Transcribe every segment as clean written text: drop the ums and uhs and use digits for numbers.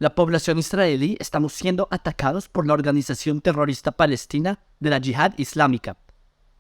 La población israelí estamos siendo atacados por la organización terrorista palestina de la Yihad Islámica.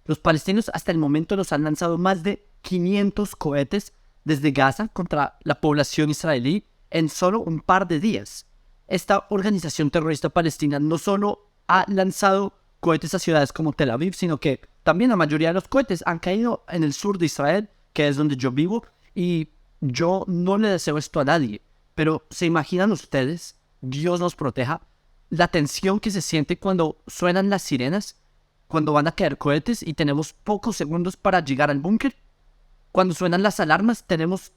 Los palestinos hasta el momento nos han lanzado más de 500 cohetes desde Gaza contra la población israelí en solo un par de días. Esta organización terrorista palestina no solo ha lanzado cohetes a ciudades como Tel Aviv, sino que también la mayoría de los cohetes han caído en el sur de Israel, que es donde yo vivo, y yo no le deseo esto a nadie. Pero ¿se imaginan ustedes, Dios nos proteja, la tensión que se siente cuando suenan las sirenas, cuando van a caer cohetes y tenemos pocos segundos para llegar al búnker? Cuando suenan las alarmas tenemos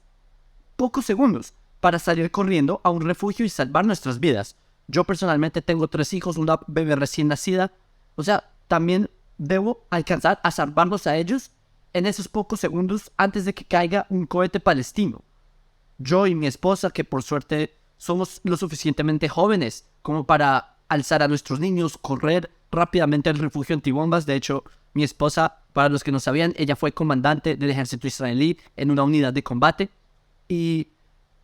pocos segundos para salir corriendo a un refugio y salvar nuestras vidas. Yo personalmente tengo 3 hijos, una bebé recién nacida. O sea, también debo alcanzar a salvarlos a ellos en esos pocos segundos antes de que caiga un cohete palestino. Yo y mi esposa, que por suerte somos lo suficientemente jóvenes como para alzar a nuestros niños, correr rápidamente al refugio antibombas. De hecho, mi esposa, para los que no sabían, ella fue comandante del ejército israelí en una unidad de combate. Y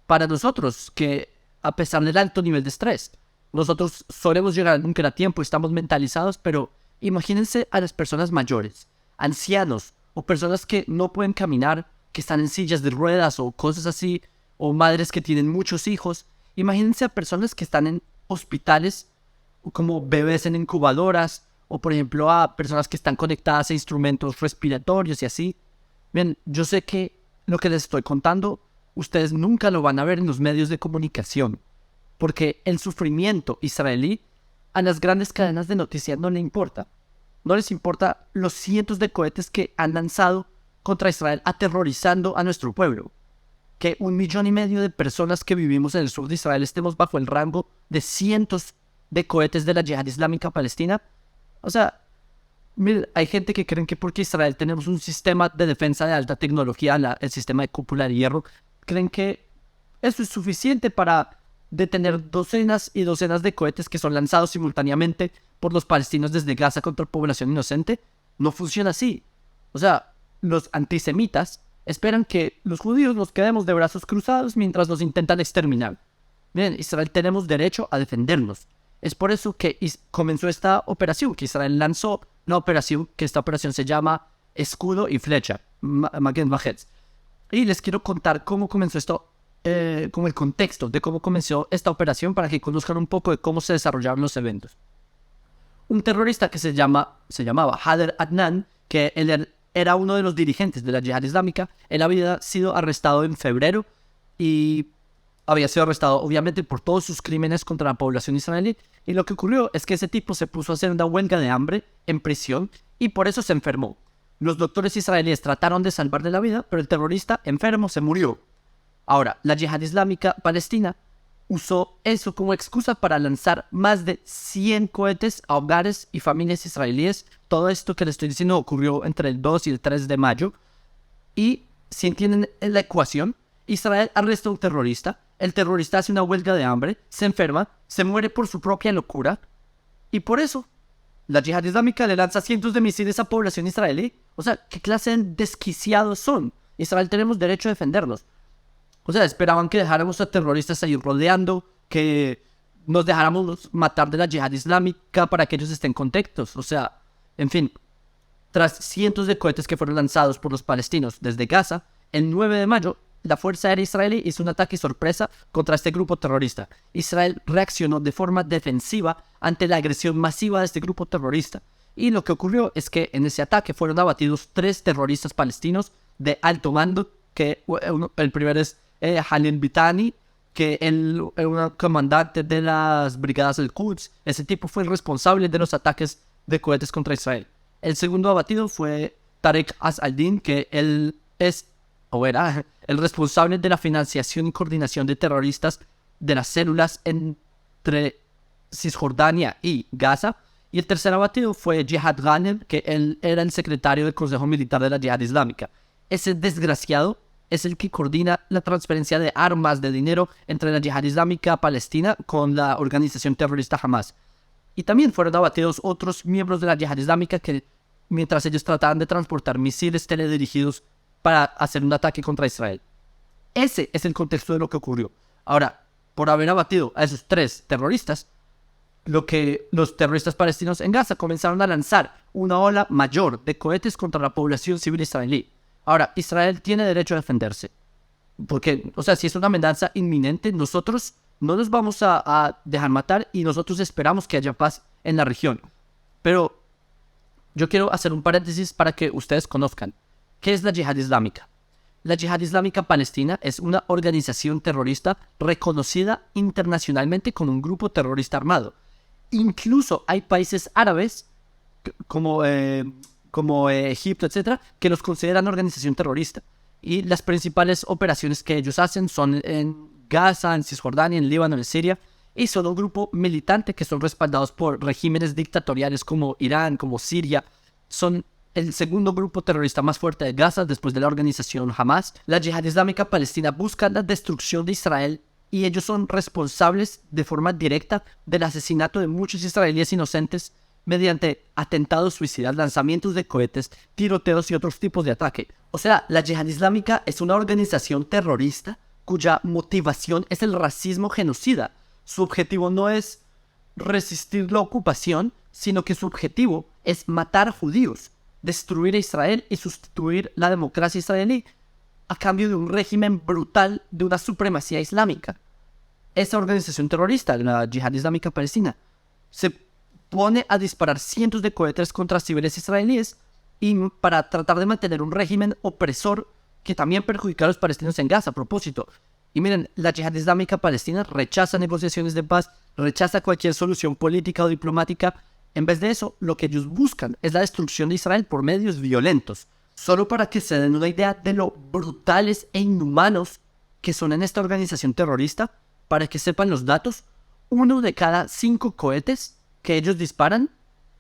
para nosotros, que a pesar del alto nivel de estrés, nosotros solemos llegar al búnker a tiempo, estamos mentalizados, pero imagínense a las personas mayores, ancianos o personas que no pueden caminar, que están en sillas de ruedas o cosas así, o madres que tienen muchos hijos. Imagínense a personas que están en hospitales como bebés en incubadoras, o por ejemplo a personas que están conectadas a instrumentos respiratorios y así. Bien, yo sé que lo que les estoy contando, ustedes nunca lo van a ver en los medios de comunicación, porque el sufrimiento israelí a las grandes cadenas de noticias no le importa. No les importa los cientos de cohetes que han lanzado contra Israel aterrorizando a nuestro pueblo. Que 1,5 millones de personas que vivimos en el sur de Israel estemos bajo el rango de cientos de cohetes de la Yihad Islámica Palestina. O sea, miren, hay gente que creen que porque Israel tenemos un sistema de defensa de alta tecnología, el sistema de cúpula de hierro, creen que eso es suficiente para detener docenas y docenas de cohetes que son lanzados simultáneamente por los palestinos desde Gaza contra población inocente. No funciona así. O sea, los antisemitas esperan que los judíos nos quedemos de brazos cruzados mientras nos intentan exterminar. Miren, Israel tenemos derecho a defendernos. Es por eso que comenzó esta operación, que Israel lanzó una operación, que esta operación se llama Escudo y Flecha, Magen Vatz. Y les quiero contar cómo comenzó esto, como el contexto de cómo comenzó esta operación para que conozcan un poco de cómo se desarrollaron los eventos. Un terrorista que se llamaba Hader Adnan, que él era uno de los dirigentes de la Yihad Islámica. Él había sido arrestado en febrero y había sido arrestado obviamente por todos sus crímenes contra la población israelí. Y lo que ocurrió es que ese tipo se puso a hacer una huelga de hambre en prisión y por eso se enfermó. Los doctores israelíes trataron de salvarle la vida, pero el terrorista enfermo se murió. Ahora, la Yihad Islámica Palestina usó eso como excusa para lanzar más de 100 cohetes a hogares y familias israelíes. Todo esto que les estoy diciendo ocurrió entre el 2 y el 3 de mayo. Y si entienden la ecuación, Israel arresta a un terrorista, el terrorista hace una huelga de hambre, se enferma, se muere por su propia locura, y por eso la Yihad Islámica le lanza cientos de misiles a población israelí. O sea, ¿qué clase de desquiciados son? Israel tenemos derecho a defendernos. O sea, esperaban que dejáramos a terroristas ahí rodeando, que nos dejáramos matar de la Yihad Islámica para que ellos estén contentos. O sea, en fin, tras cientos de cohetes que fueron lanzados por los palestinos desde Gaza, el 9 de mayo, la Fuerza Aérea Israelí hizo un ataque sorpresa contra este grupo terrorista. Israel reaccionó de forma defensiva ante la agresión masiva de este grupo terrorista. Y lo que ocurrió es que en ese ataque fueron abatidos 3 terroristas palestinos de alto mando, que el primero es Halil Bitani, que él era un comandante de las brigadas del Quds. Ese tipo fue el responsable de los ataques de cohetes contra Israel. El segundo abatido fue Tarek Az-Aldin, que él es, o era, el responsable de la financiación y coordinación de terroristas de las células entre Cisjordania y Gaza. Y el tercer abatido fue Jihad Ghanem, que él era el secretario del Consejo Militar de la Yihad Islámica. Ese desgraciado es el que coordina la transferencia de armas, de dinero entre la Yihad Islámica Palestina con la organización terrorista Hamas. Y también fueron abatidos otros miembros de la Yihad Islámica que, mientras ellos trataban de transportar misiles teledirigidos para hacer un ataque contra Israel. Ese es el contexto de lo que ocurrió. Ahora, por haber abatido a esos 3 terroristas, lo que los terroristas palestinos en Gaza comenzaron a lanzar una ola mayor de cohetes contra la población civil israelí. Ahora, Israel tiene derecho a defenderse. Porque, o sea, si es una amenaza inminente, nosotros no nos vamos a dejar matar y nosotros esperamos que haya paz en la región. Pero yo quiero hacer un paréntesis para que ustedes conozcan. ¿Qué es la Yihad Islámica? La Yihad Islámica Palestina es una organización terrorista reconocida internacionalmente como un grupo terrorista armado. Incluso hay países árabes como Egipto, etcétera, que los consideran organización terrorista. Y las principales operaciones que ellos hacen son en Gaza, en Cisjordania, en Líbano, en Siria. Y son un grupo militante que son respaldados por regímenes dictatoriales como Irán, como Siria. Son el segundo grupo terrorista más fuerte de Gaza después de la organización Hamas. La Yihad Islámica Palestina busca la destrucción de Israel y ellos son responsables de forma directa del asesinato de muchos israelíes inocentes mediante atentados suicidas, lanzamientos de cohetes, tiroteos y otros tipos de ataque. O sea, la Yihad Islámica es una organización terrorista cuya motivación es el racismo genocida. Su objetivo no es resistir la ocupación, sino que su objetivo es matar a judíos, destruir a Israel y sustituir la democracia israelí a cambio de un régimen brutal de una supremacía islámica. Esa organización terrorista, la Yihad Islámica Palestina, se pone a disparar cientos de cohetes contra civiles israelíes y para tratar de mantener un régimen opresor que también perjudica a los palestinos en Gaza a propósito. Y miren, la Yihad Islámica Palestina rechaza negociaciones de paz, rechaza cualquier solución política o diplomática. En vez de eso, lo que ellos buscan es la destrucción de Israel por medios violentos. Solo para que se den una idea de lo brutales e inhumanos que son en esta organización terrorista, para que sepan los datos, 1 de cada 5 cohetes que ellos disparan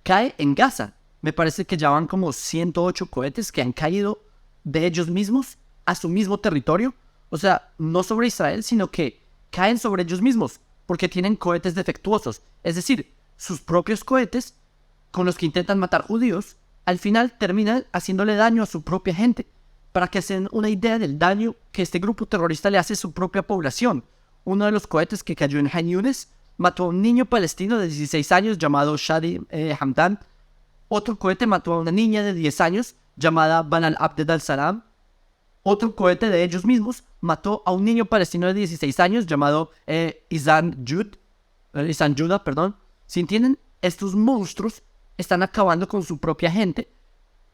cae en Gaza. Me parece que ya van como 108 cohetes que han caído de ellos mismos a su mismo territorio. O sea, no sobre Israel, sino que caen sobre ellos mismos, porque tienen cohetes defectuosos. Es decir, sus propios cohetes, con los que intentan matar judíos, al final terminan haciéndole daño a su propia gente. Para que se den una idea del daño que este grupo terrorista le hace a su propia población. Uno de los cohetes que cayó en Han Yunis mató a un niño palestino de 16 años llamado Shadi Hamdan. Otro cohete mató a una niña de 10 años llamada Banal Abdel al-Salam. Otro cohete de ellos mismos mató a un niño palestino de 16 años llamado Izan Judah, perdón. ¿Sí entienden? Estos monstruos están acabando con su propia gente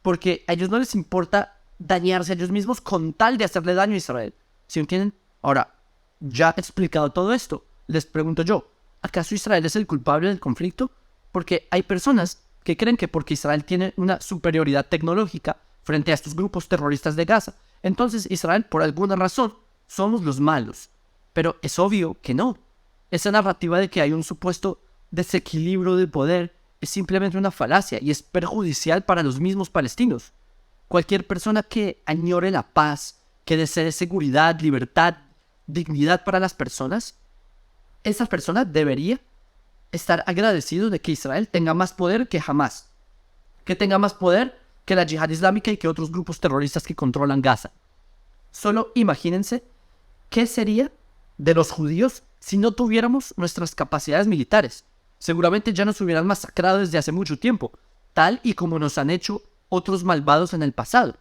porque a ellos no les importa dañarse a ellos mismos con tal de hacerle daño a Israel. ¿Sí entienden? Ahora, ya he explicado todo esto, les pregunto yo, ¿acaso Israel es el culpable del conflicto? Porque hay personas que creen que porque Israel tiene una superioridad tecnológica frente a estos grupos terroristas de Gaza, entonces Israel, por alguna razón, somos los malos. Pero es obvio que no. Esa narrativa de que hay un supuesto desequilibrio de poder es simplemente una falacia y es perjudicial para los mismos palestinos. Cualquier persona que añore la paz, que desee seguridad, libertad, dignidad para las personas, esa persona debería estar agradecido de que Israel tenga más poder que Hamas, que tenga más poder que la Yihad Islámica y que otros grupos terroristas que controlan Gaza. Solo imagínense qué sería de los judíos si no tuviéramos nuestras capacidades militares. Seguramente ya nos hubieran masacrado desde hace mucho tiempo, tal y como nos han hecho otros malvados en el pasado.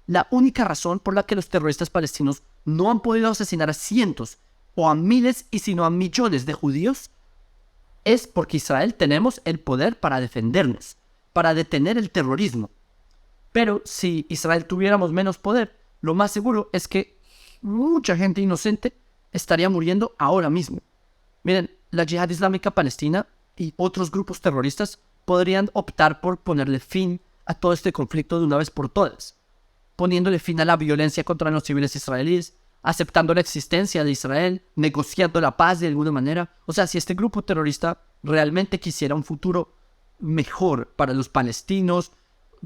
La única razón por la que los terroristas palestinos no han podido asesinar a cientos o a miles y sino a millones de judíos es porque Israel tenemos el poder para defendernos, para detener el terrorismo. Pero si Israel tuviéramos menos poder, lo más seguro es que mucha gente inocente estaría muriendo ahora mismo. Miren, la Yihad Islámica Palestina y otros grupos terroristas podrían optar por ponerle fin a todo este conflicto de una vez por todas, poniéndole fin a la violencia contra los civiles israelíes, aceptando la existencia de Israel, negociando la paz de alguna manera. O sea, si este grupo terrorista realmente quisiera un futuro mejor para los palestinos,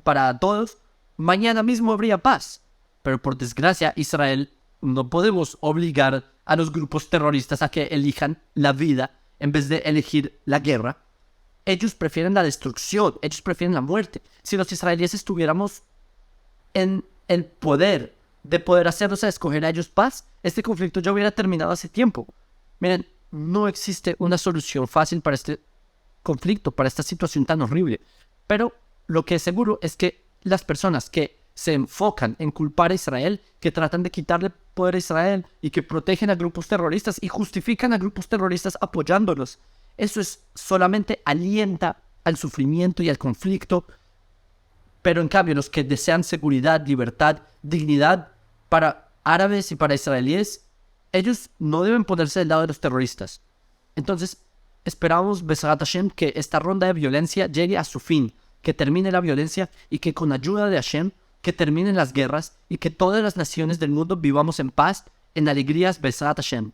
para todos, mañana mismo habría paz. Pero por desgracia, Israel no podemos obligar a los grupos terroristas a que elijan la vida en vez de elegir la guerra. Ellos prefieren la destrucción, ellos prefieren la muerte. Si los israelíes estuviéramos en el poder de poder hacerlos a escoger a ellos paz, este conflicto ya hubiera terminado hace tiempo. Miren, no existe una solución fácil para este conflicto, para esta situación tan horrible. Pero lo que es seguro es que las personas que se enfocan en culpar a Israel, que tratan de quitarle poder a Israel y que protegen a grupos terroristas y justifican a grupos terroristas apoyándolos, eso solamente alienta al sufrimiento y al conflicto. Pero en cambio, los que desean seguridad, libertad, dignidad para árabes y para israelíes, ellos no deben ponerse del lado de los terroristas. Entonces, esperamos, Bezrat Hashem, que esta ronda de violencia llegue a su fin, que termine la violencia y que con ayuda de Hashem, que terminen las guerras y que todas las naciones del mundo vivamos en paz, en alegrías, Bezrat Hashem.